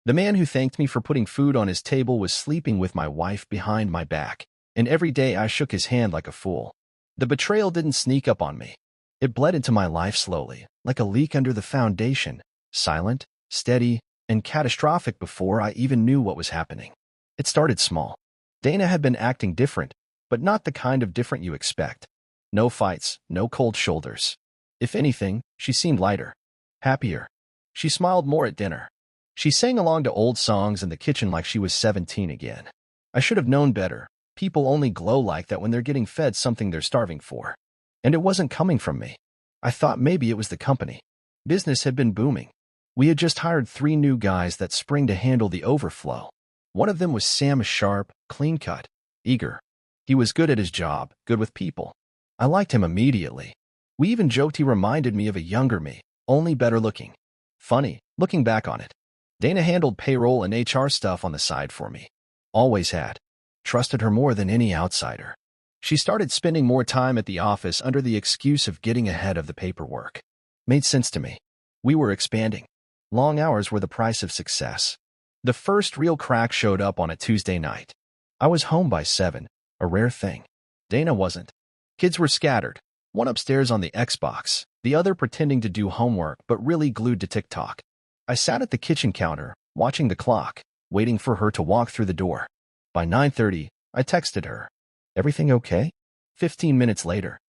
The man who thanked me for putting food on his table was sleeping with my wife behind my back, and every day I shook his hand like a fool. The betrayal didn't sneak up on me. It bled into my life slowly, like a leak under the foundation, silent, steady, and catastrophic before I even knew what was happening. It started small. Dana had been acting different, but not the kind of different you expect. No fights, no cold shoulders. If anything, she seemed lighter, happier. She smiled more at dinner. She sang along to old songs in the kitchen like she was 17 again. I should have known better. People only glow like that when they're getting fed something they're starving for. And it wasn't coming from me. I thought maybe it was the company. Business had been booming. We had just hired 3 new guys that spring to handle the overflow. One of them was Sam, sharp, clean-cut, eager. He was good at his job, good with people. I liked him immediately. We even joked he reminded me of a younger me, only better looking. Funny, looking back on it. Dana handled payroll and HR stuff on the side for me. Always had. Trusted her more than any outsider. She started spending more time at the office under the excuse of getting ahead of the paperwork. Made sense to me. We were expanding. Long hours were the price of success. The first real crack showed up on a Tuesday night. I was home by 7, a rare thing. Dana wasn't. Kids were scattered, one upstairs on the Xbox, the other pretending to do homework but really glued to TikTok. I sat at the kitchen counter, watching the clock, waiting for her to walk through the door. By 9:30, I texted her. Everything okay? 15 minutes later.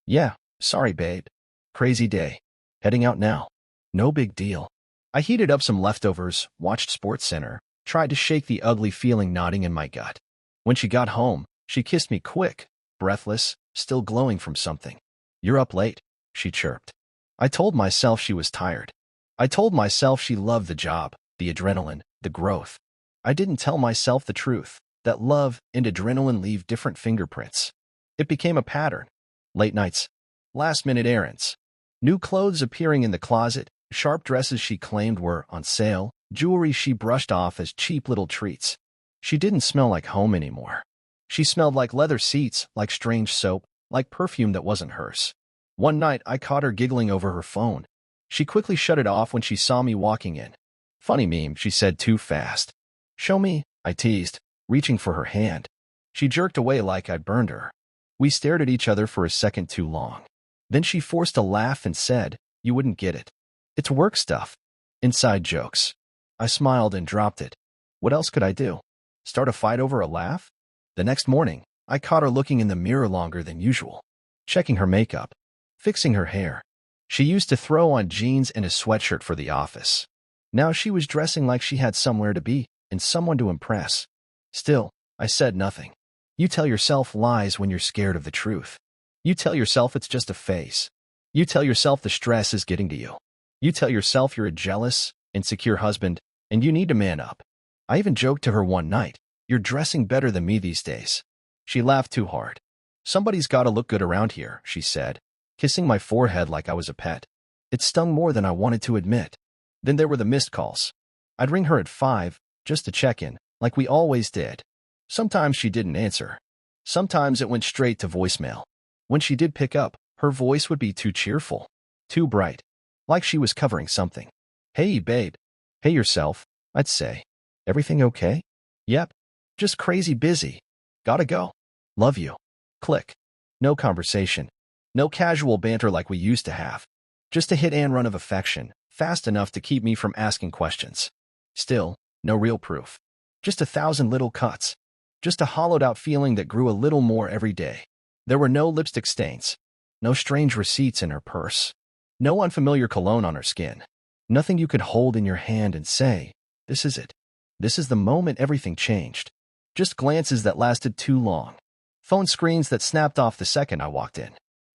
Yeah, sorry babe. Crazy day. Heading out now. No big deal. I heated up some leftovers, watched SportsCenter, tried to shake the ugly feeling knotting in my gut. When she got home, she kissed me quick, breathless, still glowing from something. You're up late, she chirped. I told myself she was tired. I told myself she loved the job, the adrenaline, the growth. I didn't tell myself the truth, that love and adrenaline leave different fingerprints. It became a pattern. Late nights, last-minute errands, new clothes appearing in the closet, sharp dresses she claimed were on sale, jewelry she brushed off as cheap little treats. She didn't smell like home anymore. She smelled like leather seats, like strange soap, like perfume that wasn't hers. One night, I caught her giggling over her phone. She quickly shut it off when she saw me walking in. Funny meme, she said too fast. Show me, I teased, reaching for her hand. She jerked away like I'd burned her. We stared at each other for a second too long. Then she forced a laugh and said, you wouldn't get it. It's work stuff. Inside jokes. I smiled and dropped it. What else could I do? Start a fight over a laugh? The next morning, I caught her looking in the mirror longer than usual, checking her makeup, fixing her hair. She used to throw on jeans and a sweatshirt for the office. Now she was dressing like she had somewhere to be and someone to impress. Still, I said nothing. You tell yourself lies when you're scared of the truth. You tell yourself it's just a phase. You tell yourself the stress is getting to you. You tell yourself you're a jealous, insecure husband, and you need to man up. I even joked to her one night, you're dressing better than me these days. She laughed too hard. Somebody's got to look good around here, she said, kissing my forehead like I was a pet. It stung more than I wanted to admit. Then there were the missed calls. I'd ring her at 5, just to check in, like we always did. Sometimes she didn't answer. Sometimes it went straight to voicemail. When she did pick up, her voice would be too cheerful, too bright, like she was covering something. Hey, babe. Hey yourself, I'd say. Everything okay? Yep. Just crazy busy. Gotta go. Love you. Click. No conversation. No casual banter like we used to have. Just a hit and run of affection, fast enough to keep me from asking questions. Still, no real proof. Just 1,000 little cuts. Just a hollowed-out feeling that grew a little more every day. There were no lipstick stains. No strange receipts in her purse. No unfamiliar cologne on her skin. Nothing you could hold in your hand and say, this is it. This is the moment everything changed. Just glances that lasted too long. Phone screens that snapped off the second I walked in.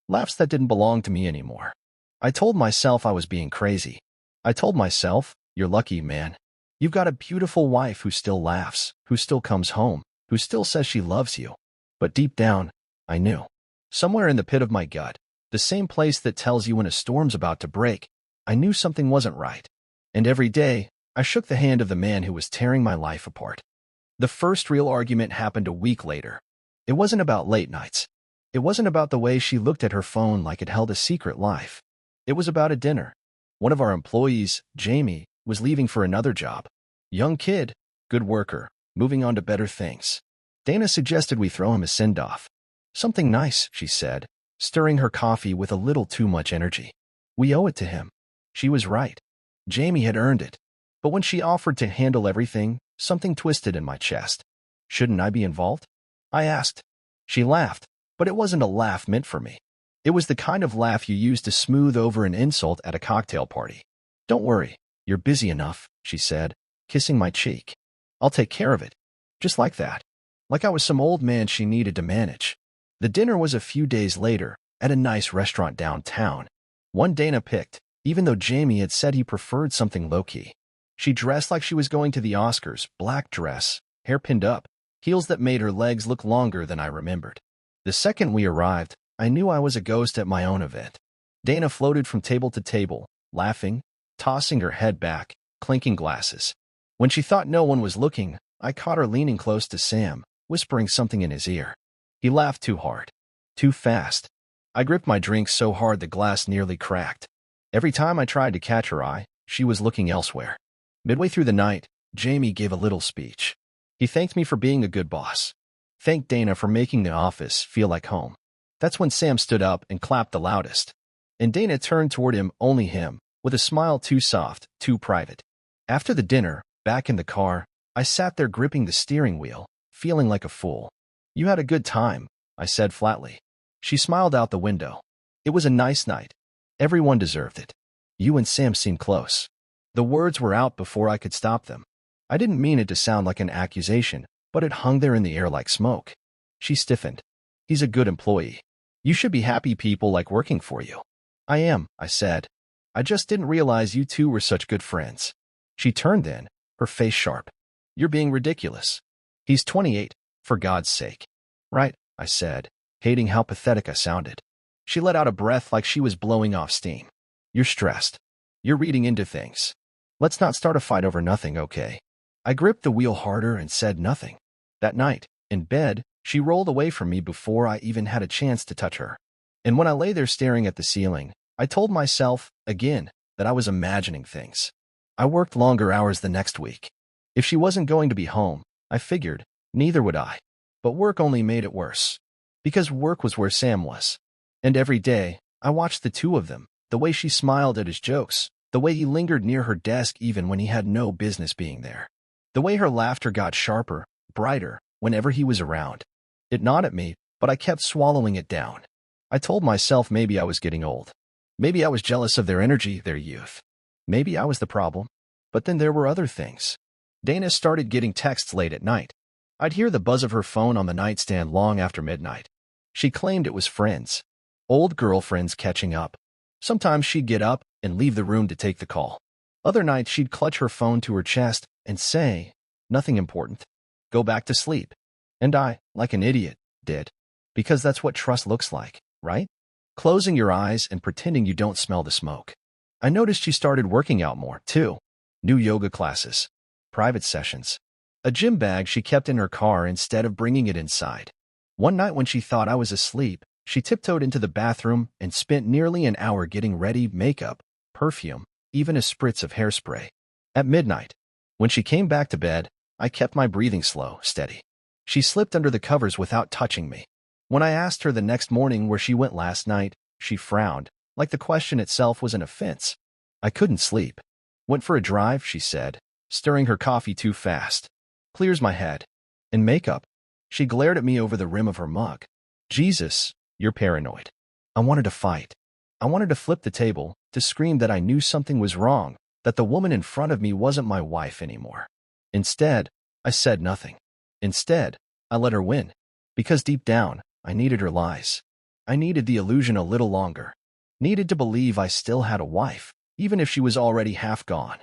Laughs that didn't belong to me anymore. I told myself I was being crazy. I told myself, you're lucky, man. You've got a beautiful wife who still laughs, who still comes home, who still says she loves you. But deep down, I knew. Somewhere in the pit of my gut, the same place that tells you when a storm's about to break, I knew something wasn't right. And every day, I shook the hand of the man who was tearing my life apart. The first real argument happened a week later. It wasn't about late nights. It wasn't about the way she looked at her phone like it held a secret life. It was about a dinner. One of our employees, Jamie, was leaving for another job. Young kid, good worker, moving on to better things. Dana suggested we throw him a send-off. Something nice, she said, stirring her coffee with a little too much energy. We owe it to him. She was right. Jamie had earned it. But when she offered to handle everything, something twisted in my chest. Shouldn't I be involved? I asked. She laughed, but it wasn't a laugh meant for me. It was the kind of laugh you use to smooth over an insult at a cocktail party. Don't worry, you're busy enough, she said, kissing my cheek. I'll take care of it. Just like that. Like I was some old man she needed to manage. The dinner was a few days later, at a nice restaurant downtown. One Dana picked, even though Jamie had said he preferred something low-key. She dressed like she was going to the Oscars, black dress, hair pinned up, heels that made her legs look longer than I remembered. The second we arrived, I knew I was a ghost at my own event. Dana floated from table to table, laughing, tossing her head back, clinking glasses. When she thought no one was looking, I caught her leaning close to Sam, whispering something in his ear. He laughed too hard. Too fast. I gripped my drink so hard the glass nearly cracked. Every time I tried to catch her eye, she was looking elsewhere. Midway through the night, Jamie gave a little speech. He thanked me for being a good boss. Thanked Dana for making the office feel like home. That's when Sam stood up and clapped the loudest. And Dana turned toward him, only him, with a smile too soft, too private. After the dinner, back in the car, I sat there gripping the steering wheel, feeling like a fool. You had a good time, I said flatly. She smiled out the window. It was a nice night. Everyone deserved it. You and Sam seemed close. The words were out before I could stop them. I didn't mean it to sound like an accusation, but it hung there in the air like smoke. She stiffened. He's a good employee. You should be happy people like working for you. I am, I said. I just didn't realize you two were such good friends. She turned then, her face sharp. You're being ridiculous. He's 28, for God's sake. Right, I said, hating how pathetic I sounded. She let out a breath like she was blowing off steam. You're stressed. You're reading into things. Let's not start a fight over nothing, okay? I gripped the wheel harder and said nothing. That night, in bed, she rolled away from me before I even had a chance to touch her. And when I lay there staring at the ceiling, I told myself, again, that I was imagining things. I worked longer hours the next week. If she wasn't going to be home, I figured, neither would I. But work only made it worse. Because work was where Sam was. And every day, I watched the two of them, the way she smiled at his jokes, the way he lingered near her desk even when he had no business being there. The way her laughter got sharper, brighter, whenever he was around. It gnawed at me, but I kept swallowing it down. I told myself maybe I was getting old. Maybe I was jealous of their energy, their youth. Maybe I was the problem. But then there were other things. Dana started getting texts late at night. I'd hear the buzz of her phone on the nightstand long after midnight. She claimed it was friends. Old girlfriends catching up. Sometimes she'd get up and leave the room to take the call. Other nights she'd clutch her phone to her chest and say, nothing important. Go back to sleep. And I, like an idiot, did. Because that's what trust looks like, right? Closing your eyes and pretending you don't smell the smoke. I noticed she started working out more, too. New yoga classes. Private sessions. A gym bag she kept in her car instead of bringing it inside. One night when she thought I was asleep, she tiptoed into the bathroom and spent nearly an hour getting ready, makeup, perfume, even a spritz of hairspray. At midnight, when she came back to bed, I kept my breathing slow, steady. She slipped under the covers without touching me. When I asked her the next morning where she went last night, she frowned, like the question itself was an offense. I couldn't sleep. Went for a drive, she said, stirring her coffee too fast. Clears my head. And makeup. She glared at me over the rim of her mug. Jesus, you're paranoid. I wanted to fight. I wanted to flip the table, to scream that I knew something was wrong, that the woman in front of me wasn't my wife anymore. Instead, I said nothing. Instead, I let her win. Because deep down, I needed her lies. I needed the illusion a little longer. Needed to believe I still had a wife, even if she was already half gone.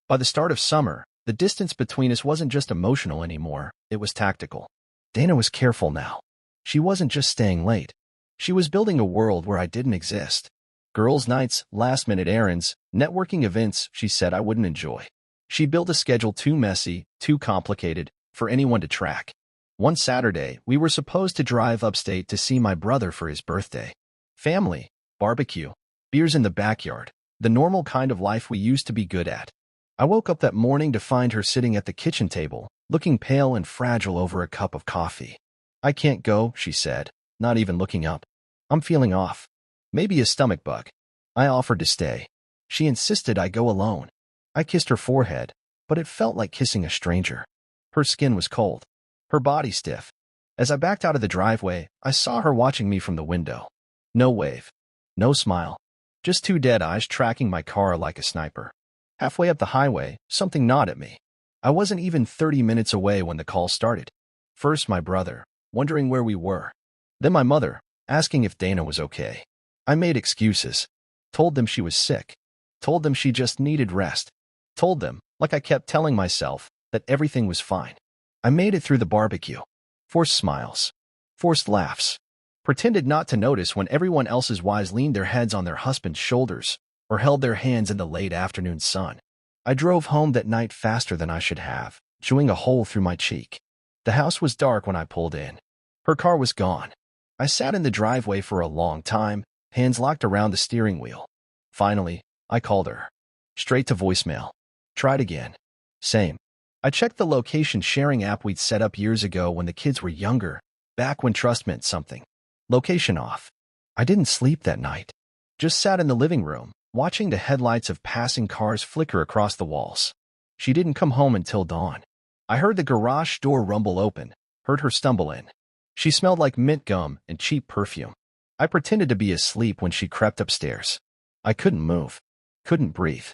By the start of summer, the distance between us wasn't just emotional anymore, it was tactical. Dana was careful now. She wasn't just staying late. She was building a world where I didn't exist. Girls' nights, last-minute errands, networking events she said I wouldn't enjoy. She built a schedule too messy, too complicated, for anyone to track. One Saturday, we were supposed to drive upstate to see my brother for his birthday. Family, barbecue, beers in the backyard, the normal kind of life we used to be good at. I woke up that morning to find her sitting at the kitchen table, looking pale and fragile over a cup of coffee. "I can't go," she said, not even looking up. "I'm feeling off. Maybe a stomach bug." I offered to stay. She insisted I go alone. I kissed her forehead, but it felt like kissing a stranger. Her skin was cold, her body stiff. As I backed out of the driveway, I saw her watching me from the window. No wave, no smile, just two dead eyes tracking my car like a sniper. Halfway up the highway, something gnawed at me. I wasn't even 30 minutes away when the call started. First, my brother, wondering where we were. Then my mother, asking if Dana was okay. I made excuses. Told them she was sick. Told them she just needed rest. Told them, like I kept telling myself, that everything was fine. I made it through the barbecue. Forced smiles. Forced laughs. Pretended not to notice when everyone else's wives leaned their heads on their husband's shoulders or held their hands in the late afternoon sun. I drove home that night faster than I should have, chewing a hole through my cheek. The house was dark when I pulled in. Her car was gone. I sat in the driveway for a long time, hands locked around the steering wheel. Finally, I called her. Straight to voicemail. Tried again. Same. I checked the location sharing app we'd set up years ago when the kids were younger, back when trust meant something. Location off. I didn't sleep that night. Just sat in the living room, watching the headlights of passing cars flicker across the walls. She didn't come home until dawn. I heard the garage door rumble open, heard her stumble in. She smelled like mint gum and cheap perfume. I pretended to be asleep when she crept upstairs. I couldn't move. Couldn't breathe.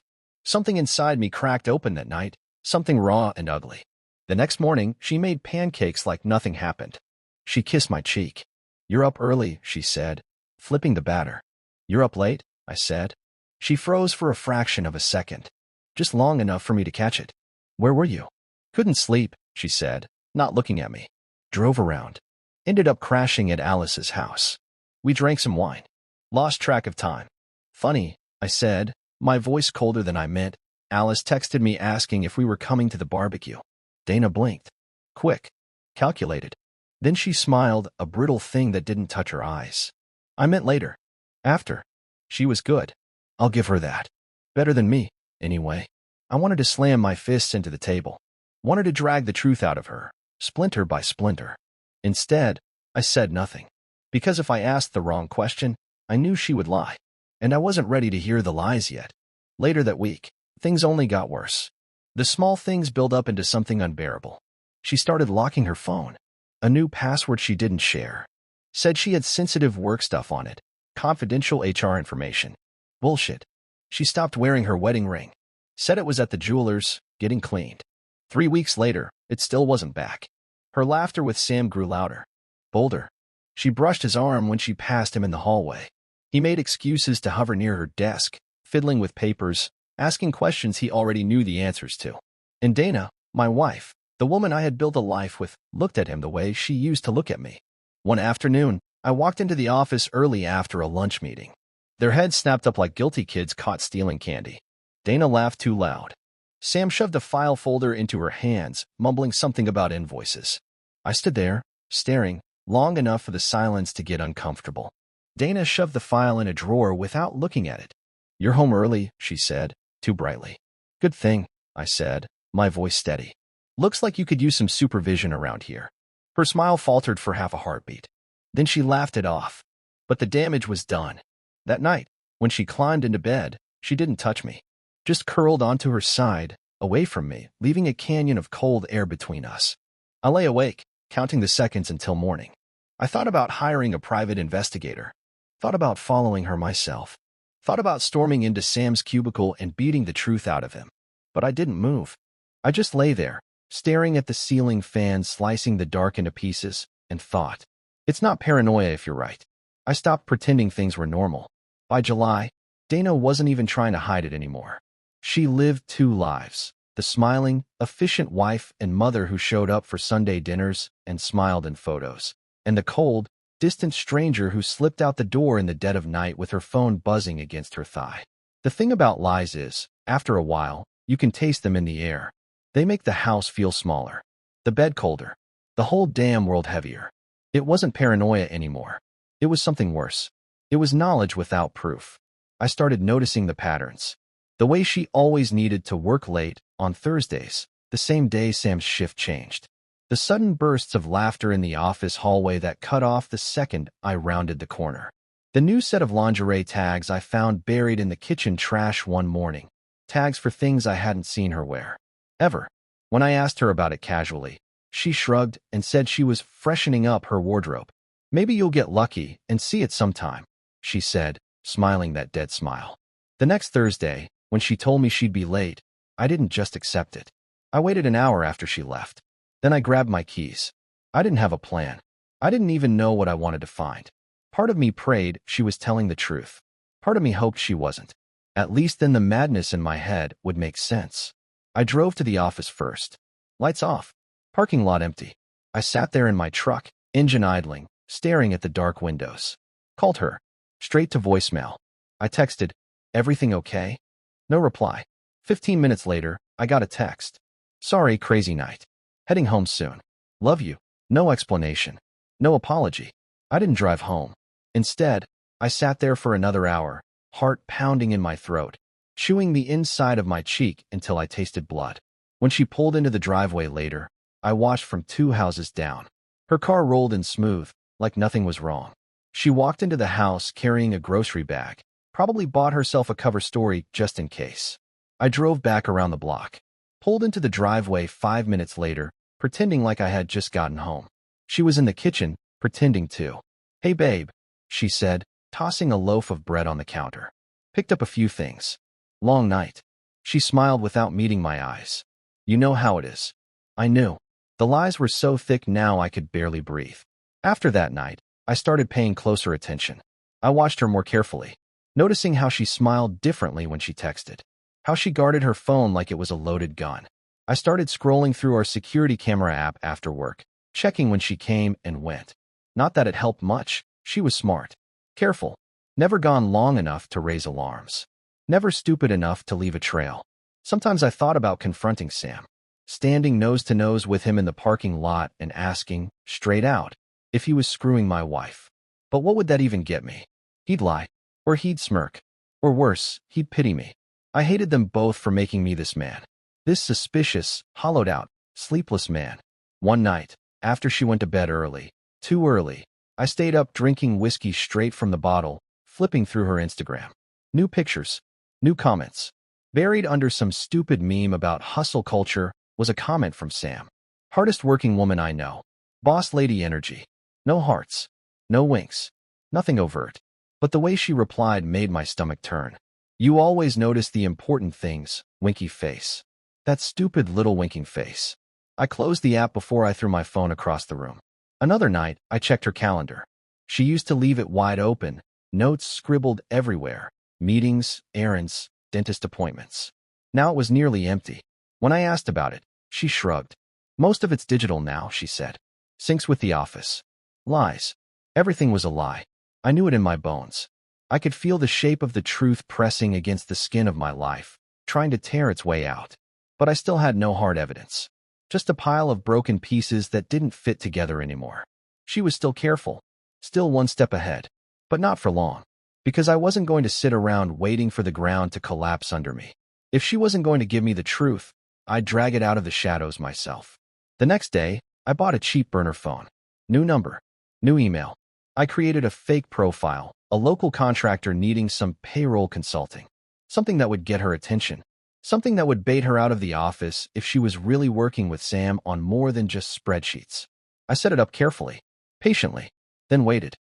Something inside me cracked open that night, something raw and ugly. The next morning, she made pancakes like nothing happened. She kissed my cheek. "You're up early," she said, flipping the batter. "You're up late," I said. She froze for a fraction of a second, just long enough for me to catch it. "Where were you?" "Couldn't sleep," she said, not looking at me. "Drove around. Ended up crashing at Alice's house. We drank some wine. Lost track of time." "Funny," I said, my voice colder than I meant. "Alice texted me asking if we were coming to the barbecue." Dana blinked. Quick. Calculated. Then she smiled, a brittle thing that didn't touch her eyes. "I meant later. After. She was good. I'll give her that. Better than me, anyway." I wanted to slam my fists into the table. Wanted to drag the truth out of her, splinter by splinter. Instead, I said nothing. Because if I asked the wrong question, I knew she would lie. And I wasn't ready to hear the lies yet. Later that week, things only got worse. The small things built up into something unbearable. She started locking her phone. A new password she didn't share. Said she had sensitive work stuff on it. Confidential HR information. Bullshit. She stopped wearing her wedding ring. Said it was at the jeweler's, getting cleaned. 3 weeks later, it still wasn't back. Her laughter with Sam grew louder. Bolder. She brushed his arm when she passed him in the hallway. He made excuses to hover near her desk, fiddling with papers, asking questions he already knew the answers to. And Dana, my wife, the woman I had built a life with, looked at him the way she used to look at me. One afternoon, I walked into the office early after a lunch meeting. Their heads snapped up like guilty kids caught stealing candy. Dana laughed too loud. Sam shoved a file folder into her hands, mumbling something about invoices. I stood there, staring, long enough for the silence to get uncomfortable. Dana shoved the file in a drawer without looking at it. "You're home early," she said, too brightly. "Good thing," I said, my voice steady. "Looks like you could use some supervision around here." Her smile faltered for half a heartbeat. Then she laughed it off. But the damage was done. That night, when she climbed into bed, she didn't touch me. Just curled onto her side, away from me, leaving a canyon of cold air between us. I lay awake, counting the seconds until morning. I thought about hiring a private investigator. Thought about following her myself. Thought about storming into Sam's cubicle and beating the truth out of him. But I didn't move. I just lay there, staring at the ceiling fan slicing the dark into pieces, and thought, it's not paranoia if you're right. I stopped pretending things were normal. By July, Dana wasn't even trying to hide it anymore. She lived 2 lives, the smiling, efficient wife and mother who showed up for Sunday dinners and smiled in photos, and the cold, distant stranger who slipped out the door in the dead of night with her phone buzzing against her thigh. The thing about lies is, after a while, you can taste them in the air. They make the house feel smaller, the bed colder, the whole damn world heavier. It wasn't paranoia anymore. It was something worse. It was knowledge without proof. I started noticing the patterns. The way she always needed to work late on Thursdays, the same day Sam's shift changed. The sudden bursts of laughter in the office hallway that cut off the second I rounded the corner. The new set of lingerie tags I found buried in the kitchen trash one morning. Tags for things I hadn't seen her wear. Ever. When I asked her about it casually, she shrugged and said she was freshening up her wardrobe. Maybe you'll get lucky and see it sometime, she said, smiling that dead smile. The next Thursday, when she told me she'd be late, I didn't just accept it. I waited an hour after she left. Then I grabbed my keys. I didn't have a plan. I didn't even know what I wanted to find. Part of me prayed she was telling the truth. Part of me hoped she wasn't. At least then the madness in my head would make sense. I drove to the office first. Lights off. Parking lot empty. I sat there in my truck, engine idling, staring at the dark windows. Called her. Straight to voicemail. I texted, "Everything okay?" No reply. 15 minutes later, I got a text. "Sorry, crazy night. Heading home soon. Love you." No explanation. No apology. I didn't drive home. Instead, I sat there for another hour, heart pounding in my throat, chewing the inside of my cheek until I tasted blood. When she pulled into the driveway later, I watched from 2 houses down. Her car rolled in smooth, like nothing was wrong. She walked into the house carrying a grocery bag, probably bought herself a cover story just in case. I drove back around the block, pulled into the driveway 5 minutes later, pretending like I had just gotten home. She was in the kitchen, pretending too. "Hey babe," she said, tossing a loaf of bread on the counter. "Picked up a few things. Long night." She smiled without meeting my eyes. "You know how it is." I knew. The lies were so thick now I could barely breathe. After that night, I started paying closer attention. I watched her more carefully, noticing how she smiled differently when she texted, how she guarded her phone like it was a loaded gun. I started scrolling through our security camera app after work, checking when she came and went. Not that it helped much. She was smart, careful, never gone long enough to raise alarms, never stupid enough to leave a trail. Sometimes I thought about confronting Sam, standing nose to nose with him in the parking lot and asking, straight out, if he was screwing my wife. But what would that even get me? He'd lie, or he'd smirk, or worse, he'd pity me. I hated them both for making me this man. This suspicious, hollowed-out, sleepless man. One night, after she went to bed early, too early, I stayed up drinking whiskey straight from the bottle, flipping through her Instagram. New pictures, new comments. Buried under some stupid meme about hustle culture was a comment from Sam. "Hardest working woman I know. Boss lady energy. No hearts. No winks. Nothing overt." But the way she replied made my stomach turn. "You always notice the important things," winky face. That stupid little winking face. I closed the app before I threw my phone across the room. Another night, I checked her calendar. She used to leave it wide open, notes scribbled everywhere, meetings, errands, dentist appointments. Now it was nearly empty. When I asked about it, she shrugged. "Most of it's digital now," she said. "Syncs with the office." Lies. Everything was a lie. I knew it in my bones. I could feel the shape of the truth pressing against the skin of my life, trying to tear its way out. But I still had no hard evidence. Just a pile of broken pieces that didn't fit together anymore. She was still careful, still one step ahead, but not for long. Because I wasn't going to sit around waiting for the ground to collapse under me. If she wasn't going to give me the truth, I'd drag it out of the shadows myself. The next day, I bought a cheap burner phone. New number, new email. I created a fake profile, a local contractor needing some payroll consulting. Something that would get her attention. Something that would bait her out of the office if she was really working with Sam on more than just spreadsheets. I set it up carefully, patiently, then waited.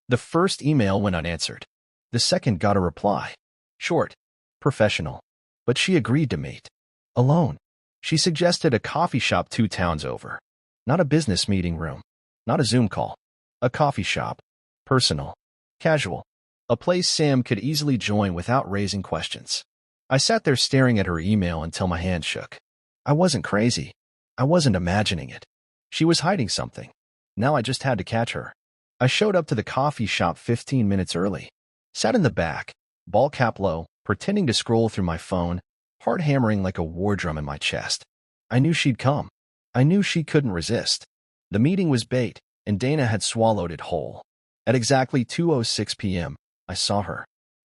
The first email went unanswered. The second got a reply. Short, professional. But she agreed to meet. Alone. She suggested a coffee shop 2 towns over. Not a business meeting room. Not a Zoom call. A coffee shop. Personal. Casual. A place Sam could easily join without raising questions. I sat there staring at her email until my hand shook. I wasn't crazy. I wasn't imagining it. She was hiding something. Now I just had to catch her. I showed up to the coffee shop 15 minutes early. Sat in the back, ball cap low, pretending to scroll through my phone, heart hammering like a war drum in my chest. I knew she'd come. I knew she couldn't resist. The meeting was bait, and Dana had swallowed it whole. At exactly 2:06 p.m., I saw her.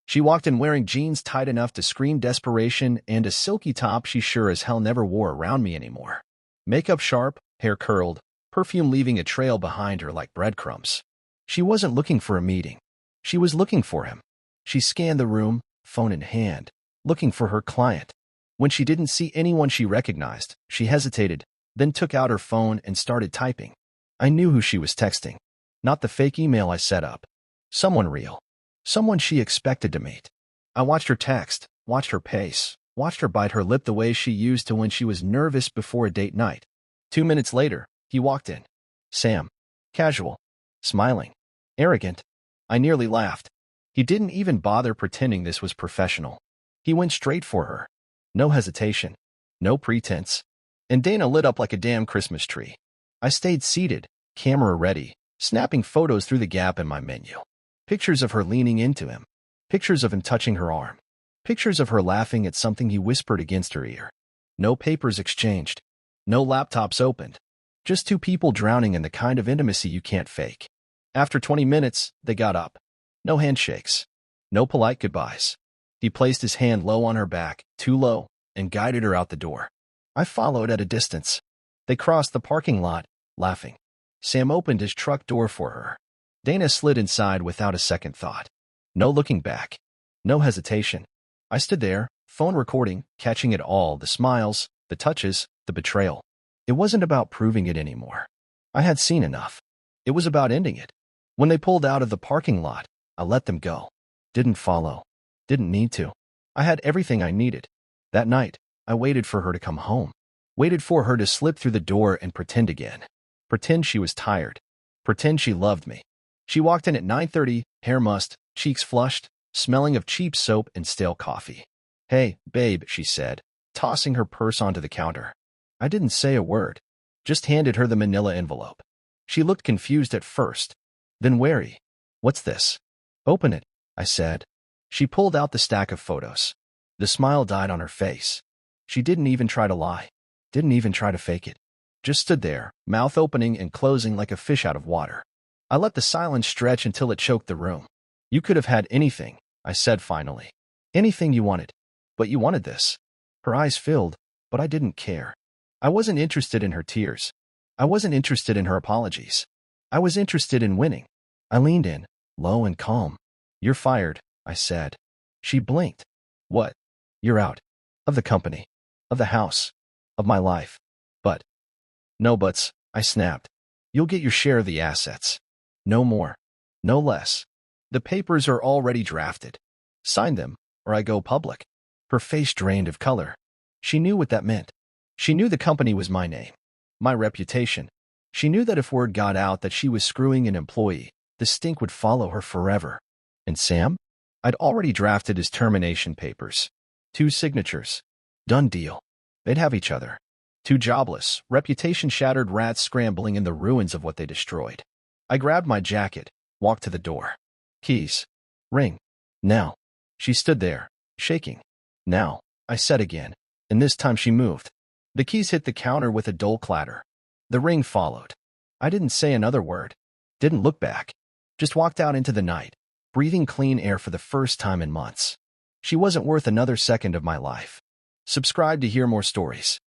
She walked in wearing jeans tight enough to scream desperation and a silky top she sure as hell never wore around me anymore. Makeup sharp, hair curled, perfume leaving a trail behind her like breadcrumbs. She wasn't looking for a meeting. She was looking for him. She scanned the room, phone in hand, looking for her client. When she didn't see anyone she recognized, she hesitated, then took out her phone and started typing. I knew who she was texting. Not the fake email I set up. Someone real. Someone she expected to meet. I watched her text, watched her pace, watched her bite her lip the way she used to when she was nervous before a date night. 2 minutes later, he walked in. Sam. Casual. Smiling. Arrogant. I nearly laughed. He didn't even bother pretending this was professional. He went straight for her. No hesitation. No pretense. And Dana lit up like a damn Christmas tree. I stayed seated, camera ready, snapping photos through the gap in my menu. Pictures of her leaning into him. Pictures of him touching her arm. Pictures of her laughing at something he whispered against her ear. No papers exchanged. No laptops opened. Just two people drowning in the kind of intimacy you can't fake. After 20 minutes, they got up. No handshakes. No polite goodbyes. He placed his hand low on her back, too low, and guided her out the door. I followed at a distance. They crossed the parking lot, laughing. Sam opened his truck door for her. Dana slid inside without a second thought. No looking back. No hesitation. I stood there, phone recording, catching it all, the smiles, the touches, the betrayal. It wasn't about proving it anymore. I had seen enough. It was about ending it. When they pulled out of the parking lot, I let them go. Didn't follow. Didn't need to. I had everything I needed. That night, I waited for her to come home. Waited for her to slip through the door and pretend again. Pretend she was tired. Pretend she loved me. She walked in at 9:30, hair mussed, cheeks flushed, smelling of cheap soap and stale coffee. Hey, babe, she said, tossing her purse onto the counter. I didn't say a word. Just handed her the manila envelope. She looked confused at first, then wary. What's this? Open it, I said. She pulled out the stack of photos. The smile died on her face. She didn't even try to lie. Didn't even try to fake it. Just stood there, mouth opening and closing like a fish out of water. I let the silence stretch until it choked the room. You could have had anything, I said finally. Anything you wanted. But you wanted this. Her eyes filled, but I didn't care. I wasn't interested in her tears. I wasn't interested in her apologies. I was interested in winning. I leaned in, low and calm. You're fired, I said. She blinked. What? You're out. Of the company. Of the house. Of my life. But. No buts, I snapped. You'll get your share of the assets. No more. No less. The papers are already drafted. Sign them, or I go public. Her face drained of color. She knew what that meant. She knew the company was my name. My reputation. She knew that if word got out that she was screwing an employee, the stink would follow her forever. And Sam? I'd already drafted his termination papers. 2 signatures. Done deal. They'd have each other. 2 jobless, reputation-shattered rats scrambling in the ruins of what they destroyed. I grabbed my jacket, walked to the door. Keys. Ring. Now. She stood there, shaking. Now, I said again, and this time she moved. The keys hit the counter with a dull clatter. The ring followed. I didn't say another word. Didn't look back. Just walked out into the night, breathing clean air for the first time in months. She wasn't worth another second of my life. Subscribe to hear more stories.